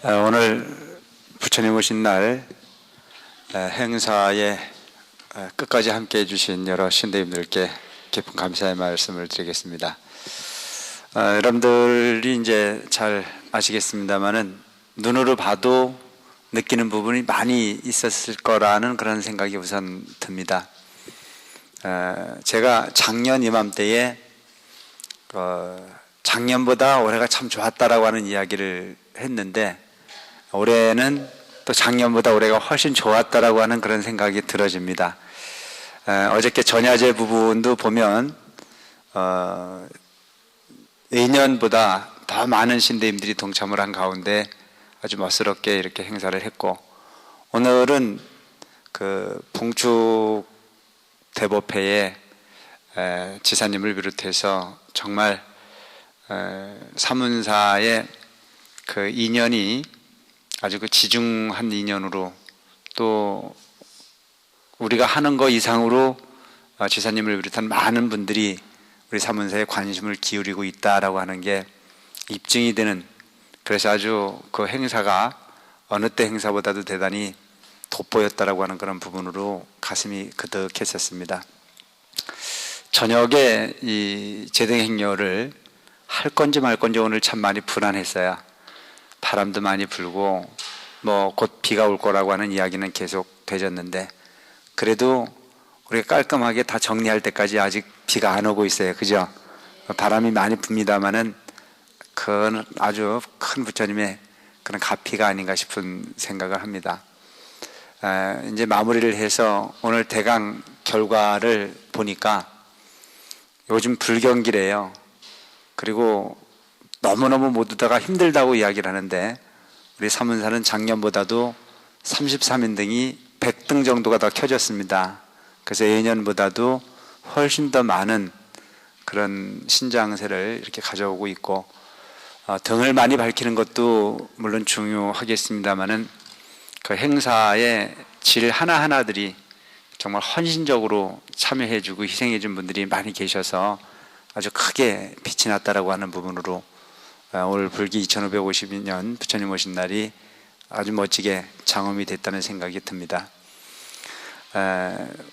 오늘 부처님 오신 날 행사에 끝까지 함께 해주신 여러 신도님들께 깊은 감사의 말씀을 드리겠습니다. 여러분들이 이제 잘 아시겠습니다만은 눈으로 봐도 느끼는 부분이 많이 있었을 거라는 그런 생각이 우선 듭니다. 제가 작년 이맘때에 작년보다 올해가 참 좋았다라고 하는 이야기를 했는데, 올해는 또 작년보다 올해가 훨씬 좋았다라고 하는 그런 생각이 들어집니다. 어저께 전야제 부분도 보면 예년보다 더 많은 신도님들이 동참을 한 가운데 아주 멋스럽게 이렇게 행사를 했고, 오늘은 그 봉축 대법회에 지사님을 비롯해서 정말 사문사의 그 인연이 아주 그 지중한 인연으로, 또 우리가 하는 거 이상으로 지사님을 비롯한 많은 분들이 우리 사문사에 관심을 기울이고 있다라고 하는 게 입증이 되는, 그래서 아주 그 행사가 어느 때 행사보다도 대단히 돋보였다라고 하는 그런 부분으로 가슴이 그득했었습니다. 저녁에 이 제등행렬을 할 건지 말 건지 오늘 참 많이 불안했어요. 바람도 많이 불고 뭐 곧 비가 올 거라고 하는 이야기는 계속 되졌는데, 그래도 우리가 깔끔하게 다 정리할 때까지 아직 비가 안 오고 있어요. 그죠? 바람이 많이 붑니다마는 그건 아주 큰 부처님의 그런 가피가 아닌가 싶은 생각을 합니다. 이제 마무리를 해서 오늘 대강 결과를 보니까 요즘 불경기래요. 그리고 너무너무 모두 다가 힘들다고 이야기를 하는데, 우리 사문사는 작년보다도 33인등이 100등 정도가 더 켜졌습니다. 그래서 예년보다도 훨씬 더 많은 그런 신장세를 이렇게 가져오고 있고, 등을 많이 밝히는 것도 물론 중요하겠습니다만은 그 행사의 질 하나하나들이 정말 헌신적으로 참여해주고 희생해준 분들이 많이 계셔서 아주 크게 빛이 났다라고 하는 부분으로 오늘 불기 2552년 부처님 오신 날이 아주 멋지게 장엄이 됐다는 생각이 듭니다.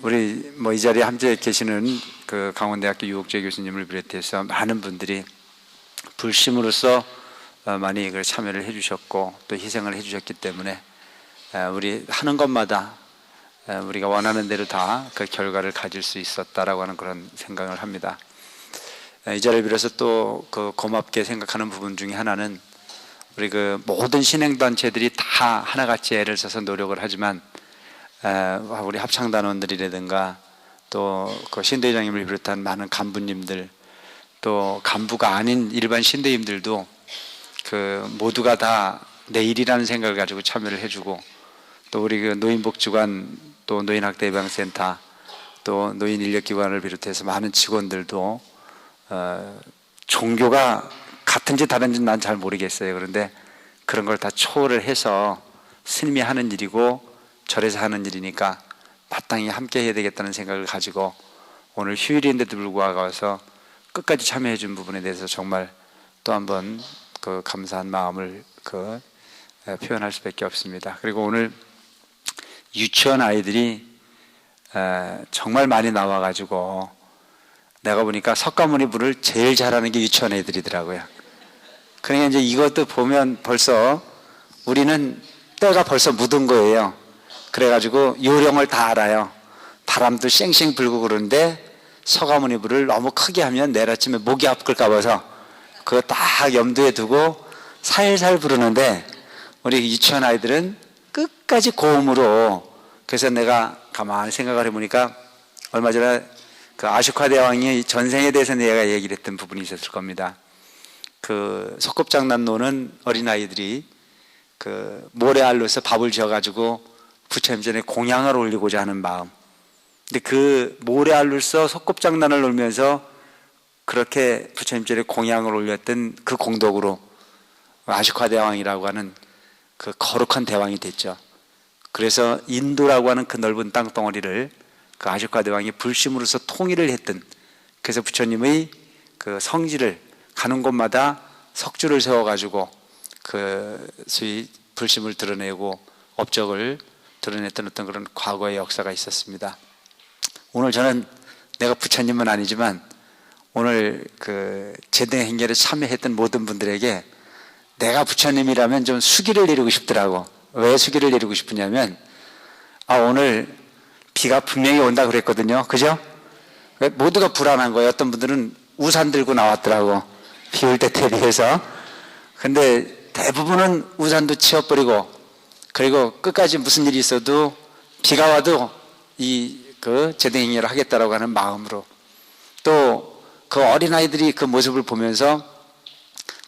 우리 뭐 이 자리에 함께 계시는 그 강원대학교 유옥재 교수님을 비롯해서 많은 분들이 불심으로써 많이 이걸 참여를 해주셨고 또 희생을 해주셨기 때문에 우리 하는 것마다 우리가 원하는 대로 다 그 결과를 가질 수 있었다라고 하는 그런 생각을 합니다. 이 자리를 빌어서 또 그 고맙게 생각하는 부분 중에 하나는, 우리 그 모든 신행단체들이 다 하나같이 애를 써서 노력을 하지만 우리 합창단원들이라든가 또 그 신대장님을 비롯한 많은 간부님들, 또 간부가 아닌 일반 신대님들도 그 모두가 다 내일이라는 생각을 가지고 참여를 해주고, 또 우리 그 노인복지관, 또 노인학대예방센터, 또 노인인력기관을 비롯해서 많은 직원들도 종교가 같은지 다른지 난 잘 모르겠어요. 그런데 그런 걸 다 초월을 해서 스님이 하는 일이고 절에서 하는 일이니까 마땅히 함께 해야 되겠다는 생각을 가지고 오늘 휴일인데도 불구하고 끝까지 참여해 준 부분에 대해서 정말 또 한번 그 감사한 마음을 표현할 수밖에 없습니다. 그리고 오늘 유치원 아이들이 정말 많이 나와가지고 내가 보니까 석가모니불을 제일 잘하는 게 유치원 애들이더라고요. 그러니까 이제 이것도 보면 벌써 우리는 때가 벌써 묻은 거예요. 그래가지고 요령을 다 알아요. 바람도 쌩쌩 불고 그러는데 석가모니불을 너무 크게 하면 내일 아침에 목이 아플까 봐서 그거 딱 염두에 두고 살살 부르는데, 우리 유치원 아이들은 끝까지 고음으로. 그래서 내가 가만히 생각을 해보니까 얼마 전에 그 아슈카 대왕이 전생에 대해서 내가 얘기를 했던 부분이 있었을 겁니다. 그 소꿉장난 노는 어린아이들이 그 모래알로서 밥을 지어가지고 부처님 전에 공양을 올리고자 하는 마음. 근데 그 모래알로서 소꿉장난을 놀면서 그렇게 부처님 전에 공양을 올렸던 그 공덕으로 아슈카 대왕이라고 하는 그 거룩한 대왕이 됐죠. 그래서 인도라고 하는 그 넓은 땅덩어리를 그 아슈카 대왕이 불심으로서 통일을 했던, 그래서 부처님의 그 성지를 가는 곳마다 석주를 세워가지고 소위 불심을 드러내고 업적을 드러냈던 어떤 그런 과거의 역사가 있었습니다. 오늘 저는 내가 부처님은 아니지만 오늘 제등 행렬에 참여했던 모든 분들에게 내가 부처님이라면 좀 수기를 내리고 싶더라고. 왜 수기를 내리고 싶으냐면 오늘 비가 분명히 온다 그랬거든요. 그죠? 모두가 불안한 거예요. 어떤 분들은 우산 들고 나왔더라고. 비 올 때 대비해서. 근데 대부분은 우산도 치워버리고, 그리고 끝까지 무슨 일이 있어도 비가 와도 제등 행렬을 하겠다라고 하는 마음으로, 또 그 어린아이들이 그 모습을 보면서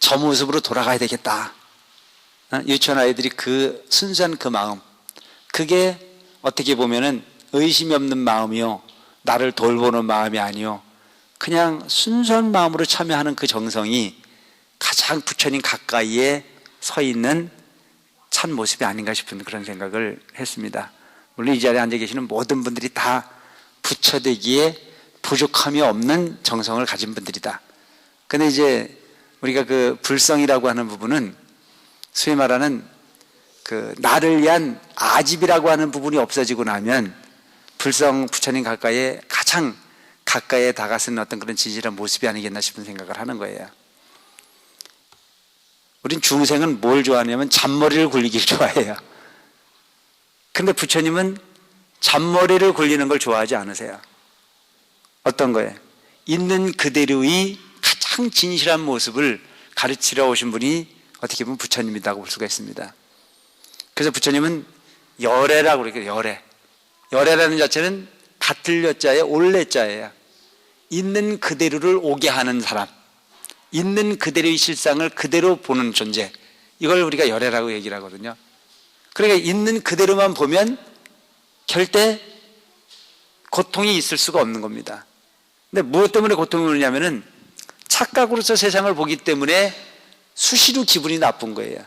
저 모습으로 돌아가야 되겠다. 유치원 아이들이 그 순수한 그 마음, 그게 어떻게 보면은 의심이 없는 마음이요, 나를 돌보는 마음이 아니요, 그냥 순수한 마음으로 참여하는 그 정성이 가장 부처님 가까이에 서 있는 참 모습이 아닌가 싶은 그런 생각을 했습니다. 물론 이 자리에 앉아 계시는 모든 분들이 다 부처되기에 부족함이 없는 정성을 가진 분들이다. 근데 이제 우리가 그 불성이라고 하는 부분은 소위 말하는 나를 위한 아집이라고 하는 부분이 없어지고 나면 불성 부처님 가까이에 가장 가까이에 다가서는 어떤 그런 진실한 모습이 아니겠나 싶은 생각을 하는 거예요. 우린 중생은 뭘 좋아하냐면 잔머리를 굴리기를 좋아해요. 근데 부처님은 잔머리를 굴리는 걸 좋아하지 않으세요. 어떤 거예요? 있는 그대로의 가장 진실한 모습을 가르치러 오신 분이 어떻게 보면 부처님이라고 볼 수가 있습니다. 그래서 부처님은 열애라고 그래요. 열애. 열애라는 자체는 같을 여자에 올레자예요. 있는 그대로를 오게 하는 사람, 있는 그대로의 실상을 그대로 보는 존재, 이걸 우리가 열애라고 얘기를 하거든요. 그러니까 있는 그대로만 보면 절대 고통이 있을 수가 없는 겁니다. 근데 무엇 때문에 고통이 오느냐면은 착각으로서 세상을 보기 때문에 수시로 기분이 나쁜 거예요.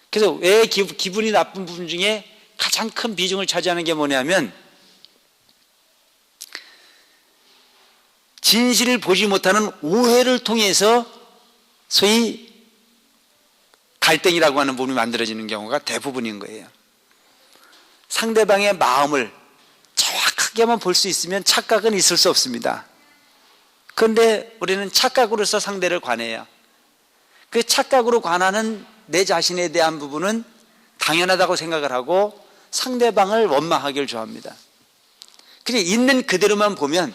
그래서 왜 기분이 나쁜 부분 중에 가장 큰 비중을 차지하는 게 뭐냐면 진실을 보지 못하는 오해를 통해서 소위 갈등이라고 하는 부분이 만들어지는 경우가 대부분인 거예요. 상대방의 마음을 정확하게만 볼 수 있으면 착각은 있을 수 없습니다. 그런데 우리는 착각으로서 상대를 관해요. 그 착각으로 관하는 내 자신에 대한 부분은 당연하다고 생각을 하고 상대방을 원망하기를 좋아합니다. 그래서 있는 그대로만 보면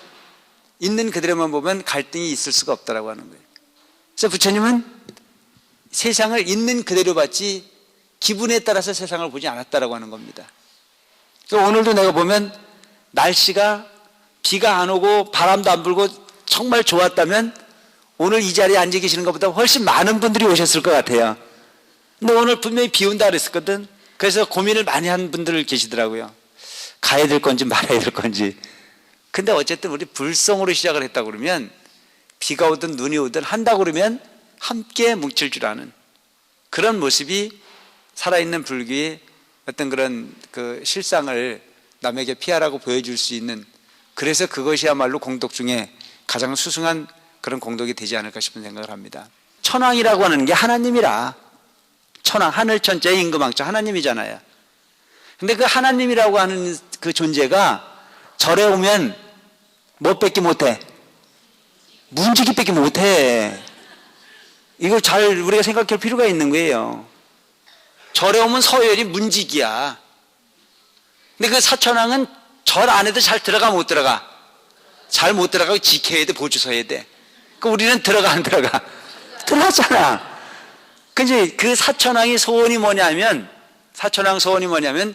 갈등이 있을 수가 없다고 하는 거예요. 그래서 부처님은 세상을 있는 그대로 봤지 기분에 따라서 세상을 보지 않았다고 하는 겁니다. 그래서 오늘도 내가 보면 날씨가 비가 안 오고 바람도 안 불고 정말 좋았다면 오늘 이 자리에 앉아 계시는 것보다 훨씬 많은 분들이 오셨을 것 같아요. 근데 오늘 분명히 비 온다 그랬었거든. 그래서 고민을 많이 한 분들 계시더라고요. 가야 될 건지 말아야 될 건지. 근데 어쨌든 우리 불성으로 시작을 했다고 그러면 비가 오든 눈이 오든 한다고 그러면 함께 뭉칠 줄 아는 그런 모습이 살아있는 불교의 어떤 그런 그 실상을 남에게 피하라고 보여줄 수 있는, 그래서 그것이야말로 공덕 중에 가장 수승한 그런 공덕이 되지 않을까 싶은 생각을 합니다. 천왕이라고 하는 게 하나님이라. 천왕, 하늘천자의 임금왕자 하나님이잖아요. 근데 그 하나님이라고 하는 그 존재가 절에 오면 뭐 뺏기 못해? 문지기 뺏기 못해. 이걸 잘 우리가 생각할 필요가 있는 거예요. 절에 오면 서열이 문지기야. 근데 그 사천왕은 절 안에도 잘 들어가 못 들어가? 잘 못 들어가고 지켜야 돼, 보주 서야 돼. 그 우리는 들어가 안 들어가? 들어갔잖아. 근데 그 사천왕의 소원이 뭐냐면, 사천왕 소원이 뭐냐면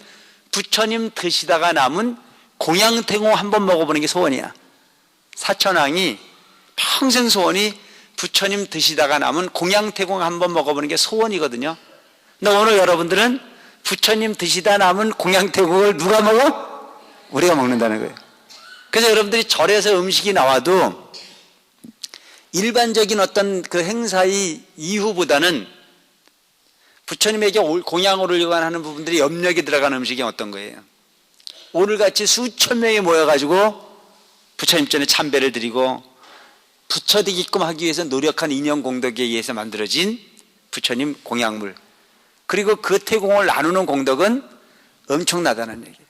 부처님 드시다가 남은 공양탱호 한번 먹어보는 게 소원이야. 사천왕이 평생 소원이 부처님 드시다가 남은 공양태공 한번 먹어보는 게 소원이거든요. 근데 오늘 여러분들은 부처님 드시다 남은 공양태공을 누가 먹어? 우리가 먹는다는 거예요. 그래서 여러분들이 절에서 음식이 나와도 일반적인 어떤 그 행사의 이후보다는 부처님에게 공양을 올리고 하는 부분들이 염력이 들어가는 음식이 어떤 거예요? 오늘같이 수천 명이 모여가지고 부처님 전에 참배를 드리고 부처되게끔 하기 위해서 노력한 인연 공덕에 의해서 만들어진 부처님 공양물, 그리고 그 태공을 나누는 공덕은 엄청나다는 얘기예요.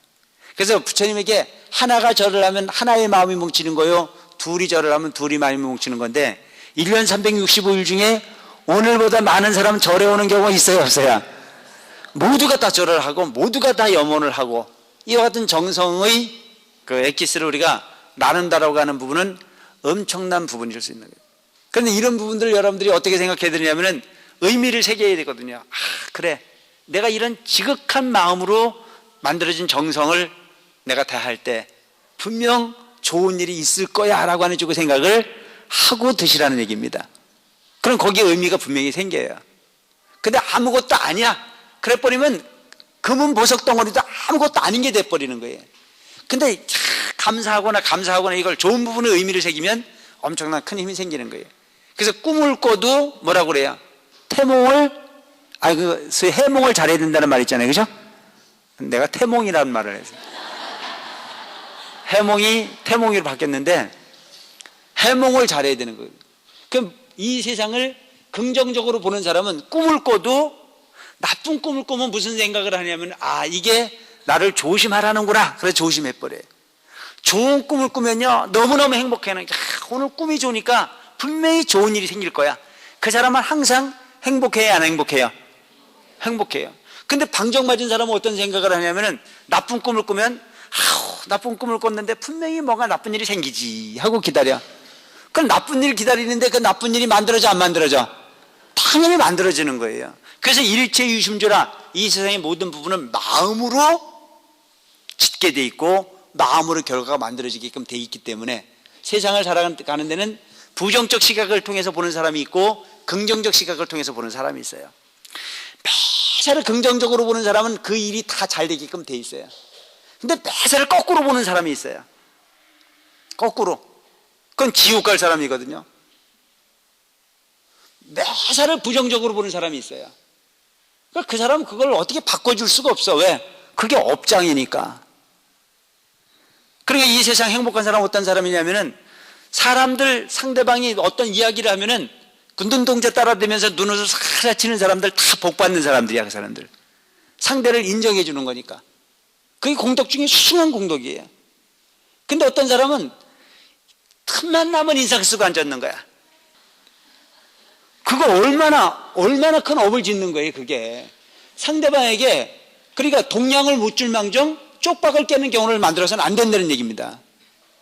그래서 부처님에게 하나가 절을 하면 하나의 마음이 뭉치는 거요, 둘이 절을 하면 둘이 마음이 뭉치는 건데 1년 365일 중에 오늘보다 많은 사람은 절에 오는 경우가 있어요, 없어요? 모두가 다 절을 하고 모두가 다 염원을 하고 이와 같은 정성의 그 엑기스를 우리가 나눈다라고 하는 부분은 엄청난 부분일 수 있는 거예요. 그런데 이런 부분들을 여러분들이 어떻게 생각해야 되냐면은 의미를 새겨야 되거든요. 아, 그래, 내가 이런 지극한 마음으로 만들어진 정성을 내가 다할 때 분명 좋은 일이 있을 거야 라고 하는 쪽의 생각을 하고 드시라는 얘기입니다. 그럼 거기에 의미가 분명히 생겨요. 근데 아무것도 아니야 그래 버리면 금은 보석 덩어리도 아무것도 아닌 게 돼버리는 거예요. 근데 감사하거나 이걸 좋은 부분의 의미를 새기면 엄청난 큰 힘이 생기는 거예요. 그래서 꿈을 꿔도 뭐라고 그래요? 해몽을 잘해야 된다는 말 있잖아요, 그죠? 내가 태몽이라는 말을 했어요. 해몽이 태몽이로 바뀌었는데 해몽을 잘해야 되는 거예요. 그럼 이 세상을 긍정적으로 보는 사람은 꿈을 꿔도 나쁜 꿈을 꾸면 무슨 생각을 하냐면, 아, 이게 나를 조심하라는구나. 그래서 조심해버려요. 좋은 꿈을 꾸면요 너무너무 행복해요. 오늘 꿈이 좋으니까 분명히 좋은 일이 생길 거야. 그 사람은 항상 행복해요, 안 행복해요? 행복해요. 근데 방정 맞은 사람은 어떤 생각을 하냐면은 나쁜 꿈을 꾸면 나쁜 꿈을 꿨는데 분명히 뭐가 나쁜 일이 생기지 하고 기다려. 그럼 나쁜 일 기다리는데 그 나쁜 일이 만들어져, 안 만들어져? 당연히 만들어지는 거예요. 그래서 일체유심조라, 이 세상의 모든 부분은 마음으로 짓게 돼 있고 마음으로 결과가 만들어지게끔 돼 있기 때문에 세상을 살아가는 데는 부정적 시각을 통해서 보는 사람이 있고 긍정적 시각을 통해서 보는 사람이 있어요. 매사를 긍정적으로 보는 사람은 그 일이 다 잘 되게끔 돼 있어요. 근데 매사를 거꾸로 보는 사람이 있어요. 거꾸로. 그건 지옥 갈 사람이거든요. 매사를 부정적으로 보는 사람이 있어요. 그러니까 그 사람은 그걸 어떻게 바꿔줄 수가 없어. 왜? 그게 업장이니까. 그러니까 이 세상 행복한 사람은 어떤 사람이냐면은 사람들, 상대방이 어떤 이야기를 하면은 그 눈동자 따라대면서 눈웃을 살살 치는 사람들 다 복받는 사람들이야, 그 사람들. 상대를 인정해 주는 거니까. 그게 공덕 중에 수승한 공덕이에요. 근데 어떤 사람은 틈만 나면 인상 쓰고 앉았는 거야. 그거 얼마나 큰 업을 짓는 거예요, 그게. 상대방에게, 그러니까 동량을 못 줄 망정 쪽박을 깨는 경우를 만들어서는 안 된다는 얘기입니다.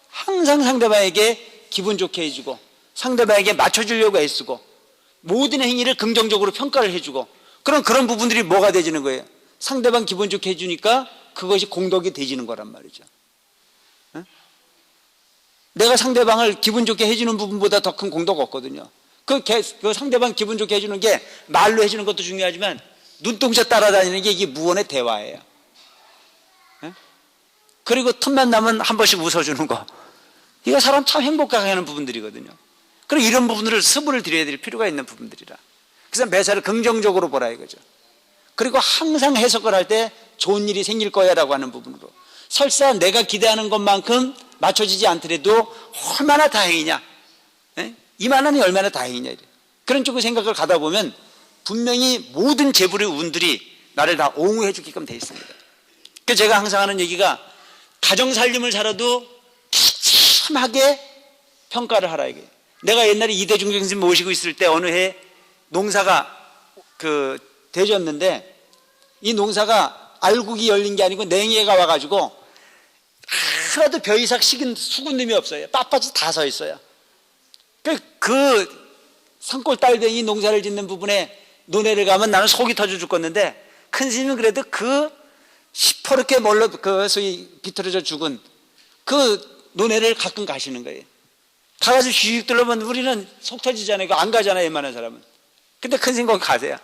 항상 상대방에게 기분 좋게 해주고 상대방에게 맞춰주려고 애쓰고 모든 행위를 긍정적으로 평가를 해주고 그런 부분들이 뭐가 되지는 거예요? 상대방 기분 좋게 해주니까 그것이 공덕이 되지는 거란 말이죠. 네? 내가 상대방을 기분 좋게 해주는 부분보다 더 큰 공덕 없거든요. 그 상대방 기분 좋게 해주는 게 말로 해주는 것도 중요하지만 눈동자 따라다니는 게 이게 무언의 대화예요. 네? 그리고 틈만 나면 한 번씩 웃어주는 거, 이거 사람 참 행복하게 하는 부분들이거든요. 그리고 이런 부분들을 스물을 드려야 될 필요가 있는 부분들이라. 그래서 매사를 긍정적으로 보라 이거죠. 그리고 항상 해석을 할 때 좋은 일이 생길 거야 라고 하는 부분으로, 설사 내가 기대하는 것만큼 맞춰지지 않더라도 얼마나 다행이냐, 에? 이만하니 얼마나 다행이냐, 그런 쪽의 생각을 가다 보면 분명히 모든 재물의 운들이 나를 다 옹호해 주게끔 돼 있습니다. 그래서 제가 항상 하는 얘기가, 가정살림을 살아도 기침하게 평가를 하라 이게. 내가 옛날에 이대중 선생님 모시고 있을 때 어느 해 농사가 되졌는데 이 농사가 알곡이 열린 게 아니고 냉해가 와가지고 하나도 벼 이삭 식은 수군 놈이 없어요. 빳빳이 다 서 있어요. 그 산골 딸뱅이 농사를 짓는 부분에 논에를 가면 나는 속이 터져 죽겠는데, 큰 스님은 그래도 그 시퍼렇게 소위 비틀어져 죽은 그 논에를 가끔 가시는 거예요. 가가지고 휘익 들러면 우리는 속 터지잖아요. 안 가잖아요, 웬만한 사람은. 근데 큰 스님 거기 가세요.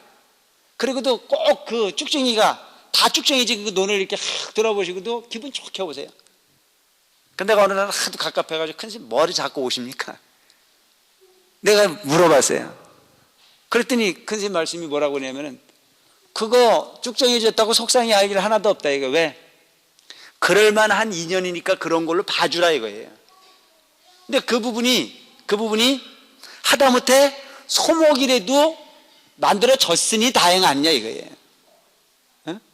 그리고도 꼭 그 쭉쟁이가 다 쭉쟁이지 그 논을 이렇게 확 돌아보시고도 기분 좋게 오세요. 근데 어느 날 하도 갑갑해가지고 큰 스님 머리 잡고 오십니까? 내가 물어봤어요. 그랬더니 큰 스님 말씀이 뭐라고 하냐면은, 그거 쭉정해졌다고 속상해 할 일 하나도 없다 이거. 왜? 그럴만한 인연이니까 그런 걸로 봐주라 이거예요. 근데 그 부분이 하다못해 소목이라도 만들어졌으니 다행 아니냐 이거예요.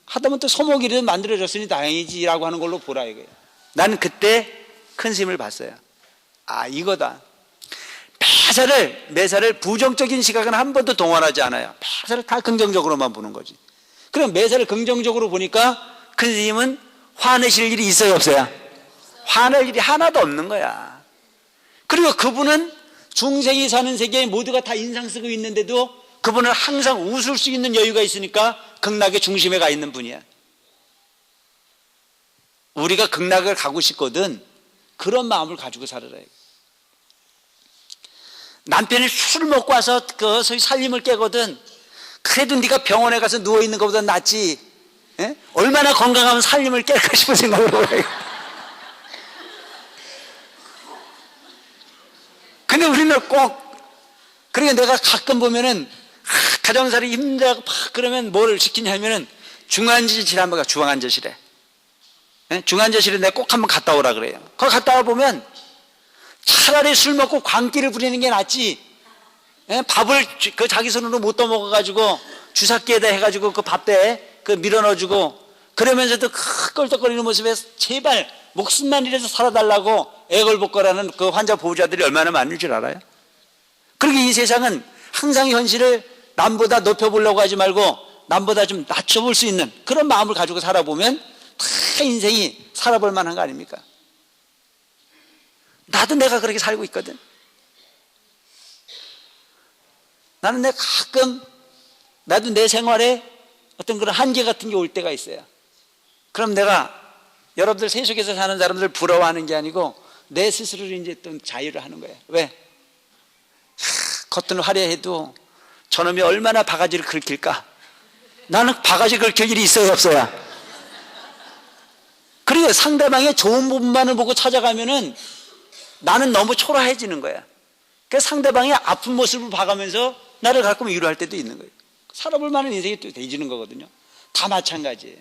하다못해 소목이라도 만들어졌으니 다행이지라고 하는 걸로 보라 이거예요. 나는 그때 큰 스님을 봤어요. 아, 이거다. 매사를 부정적인 시각은 한 번도 동원하지 않아요. 매사를 다 긍정적으로만 보는 거지. 그럼 매사를 긍정적으로 보니까 큰 스님은 화내실 일이 있어요, 없어요? 화낼 일이 하나도 없는 거야. 그리고 그분은 중생이 사는 세계에 모두가 다 인상 쓰고 있는데도 그분은 항상 웃을 수 있는 여유가 있으니까 극락의 중심에 가 있는 분이야. 우리가 극락을 가고 싶거든 그런 마음을 가지고 살아라. 남편이 술 먹고 와서 그 소위 살림을 깨거든 그래도 네가 병원에 가서 누워있는 것보다 낫지. 에? 얼마나 건강하면 살림을 깰까 싶은 생각을 해요. 근데 우리는 꼭 그러니까 내가 가끔 보면은 가정살이 힘들고 막 그러면 뭐를 시키냐면은 중환자실에 한번 가. 중환자실에 중환자실에 내가 꼭 한번 갔다 오라 그래요. 거기 갔다 와 보면 차라리 술 먹고 광기를 부리는 게 낫지. 밥을 그 자기 손으로 못 떠먹어 가지고 주사기에다 해가지고 그 밥대에 그 밀어 넣어주고 그러면서도 껄떡거리는 모습에 제발 목숨만이라도 살아달라고 애걸복걸하는 그 환자 보호자들이 얼마나 많을 줄 알아요? 그러게 이 세상은 항상 현실을 남보다 높여보려고 하지 말고 남보다 좀 낮춰볼 수 있는 그런 마음을 가지고 살아보면 다 인생이 살아볼 만한 거 아닙니까? 나도 내가 그렇게 살고 있거든. 나는 내가 가끔 나도 내 생활에 어떤 그런 한계 같은 게 올 때가 있어요. 그럼 내가 여러분들 세속에서 사는 사람들 부러워하는 게 아니고 내 스스로를 이제 또 자유를 하는 거예요. 왜? 겉은 화려해도 저놈이 얼마나 바가지를 긁힐까? 나는 바가지 긁힐 일이 있어요, 없어요? 그리고 상대방의 좋은 부분만을 보고 찾아가면은 나는 너무 초라해지는 거야. 그래서 상대방의 아픈 모습을 봐가면서 나를 가끔 위로할 때도 있는 거예요. 살아볼 만한 인생이 또 되지는 거거든요. 다 마찬가지예요.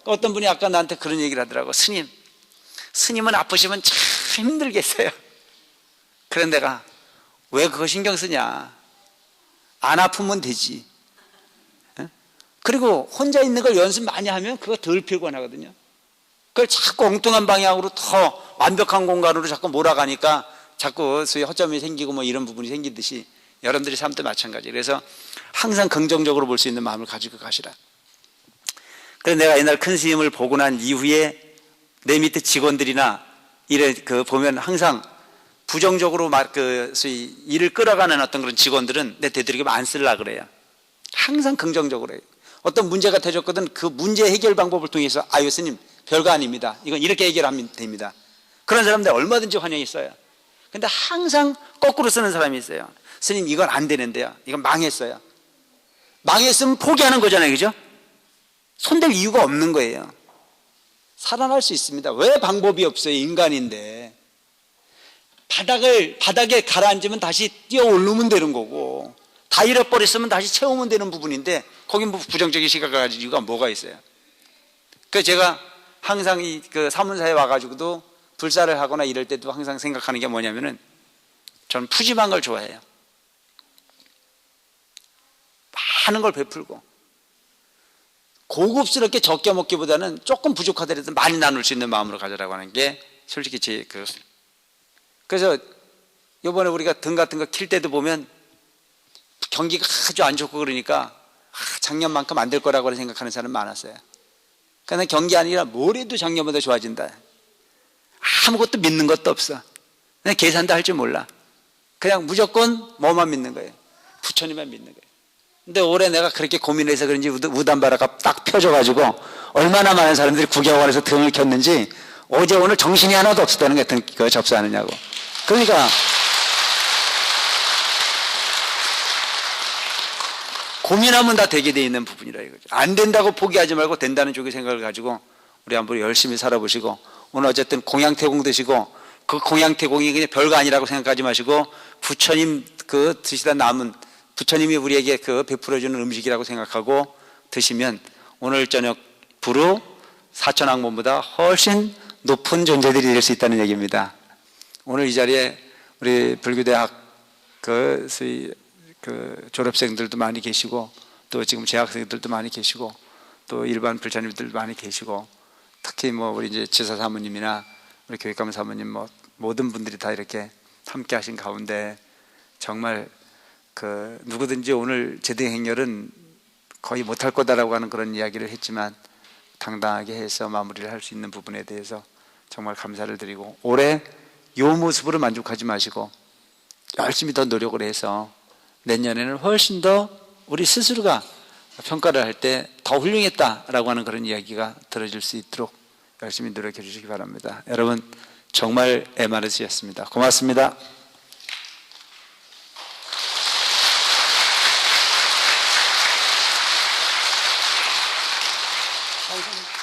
어떤 분이 아까 나한테 그런 얘기를 하더라고. 스님은 아프시면 참 힘들겠어요. 그런 내가 왜 그거 신경 쓰냐? 안 아프면 되지. 그리고 혼자 있는 걸 연습 많이 하면 그거 덜 피곤하거든요. 그걸 자꾸 엉뚱한 방향으로 더 완벽한 공간으로 자꾸 몰아가니까 자꾸 소위 허점이 생기고 뭐 이런 부분이 생기듯이 여러분들이 삶도 마찬가지예요. 그래서 항상 긍정적으로 볼 수 있는 마음을 가지고 가시라. 그래서 내가 옛날 큰 스님을 보고 난 이후에 내 밑에 직원들이나 이래 그 보면 항상 부정적으로 막 그 소위 일을 끌어가는 어떤 그런 직원들은 내 되도록이면 안 쓰려고 그래요. 항상 긍정적으로 해요. 어떤 문제가 터졌거든 그 문제 해결 방법을 통해서 아유 스님 별거 아닙니다. 이건 이렇게 해결하면 됩니다. 그런 사람들 얼마든지 환영이 있어요. 근데 항상 거꾸로 쓰는 사람이 있어요. 스님 이건 안 되는데요. 이건 망했어요. 망했으면 포기하는 거잖아요. 그죠? 손댈 이유가 없는 거예요. 살아날 수 있습니다. 왜 방법이 없어요? 인간인데. 바닥에 가라앉으면 다시 뛰어 오르면 되는 거고 다 잃어버렸으면 다시 채우면 되는 부분인데 거긴 뭐 부정적인 시각을 가질 이유가 뭐가 있어요? 그래서 제가 항상 그 사문사에 와가지고도 불사를 하거나 이럴 때도 항상 생각하는 게 뭐냐면은 저는 푸짐한 걸 좋아해요. 많은 걸 베풀고 고급스럽게 적게 먹기보다는 조금 부족하더라도 많이 나눌 수 있는 마음으로 가져라고 하는 게 솔직히 제 그래서 이번에 우리가 등 같은 거 킬 때도 보면 경기가 아주 안 좋고 그러니까 작년만큼 안 될 거라고 생각하는 사람 많았어요. 그러나 경기 아니라 뭘 해도 작년보다 좋아진다. 아무것도 믿는 것도 없어. 그냥 계산도 할 줄 몰라. 그냥 무조건 뭐만 믿는 거예요. 부처님만 믿는 거예요. 근데 올해 내가 그렇게 고민해서 그런지 우담바라가 딱 펴져가지고 얼마나 많은 사람들이 구경원에서 등을 켰는지 어제 오늘 정신이 하나도 없었다는 게 등 접수하느냐고. 그러니까 고민하면 다 되게 돼 있는 부분이라 이거죠. 안 된다고 포기하지 말고 된다는 쪽의 생각을 가지고 우리 한번 열심히 살아보시고 오늘 어쨌든 공양태공 드시고 그 공양태공이 그냥 별거 아니라고 생각하지 마시고 부처님 그 드시다 남은 부처님이 우리에게 그 베풀어주는 음식이라고 생각하고 드시면 오늘 저녁 부루 사천왕문보다 훨씬 높은 존재들이 될 수 있다는 얘기입니다. 오늘 이 자리에 우리 불교대학 그 졸업생들도 많이 계시고 또 지금 재학생들도 많이 계시고 또 일반 불자님들 많이 계시고, 특히 뭐 우리 이제 지사 사모님이나 우리 교육감 사모님 뭐 모든 분들이 다 이렇게 함께 하신 가운데 정말 그 누구든지 오늘 제대 행렬은 거의 못할 거다라고 하는 그런 이야기를 했지만 당당하게 해서 마무리를 할 수 있는 부분에 대해서 정말 감사를 드리고, 올해 이 모습으로 만족하지 마시고 열심히 더 노력을 해서 내년에는 훨씬 더 우리 스스로가 평가를 할 때 더 훌륭했다라고 하는 그런 이야기가 들어질 수 있도록 열심히 노력해 주시기 바랍니다. 여러분 정말 MRC였습니다. 고맙습니다. 감사합니다.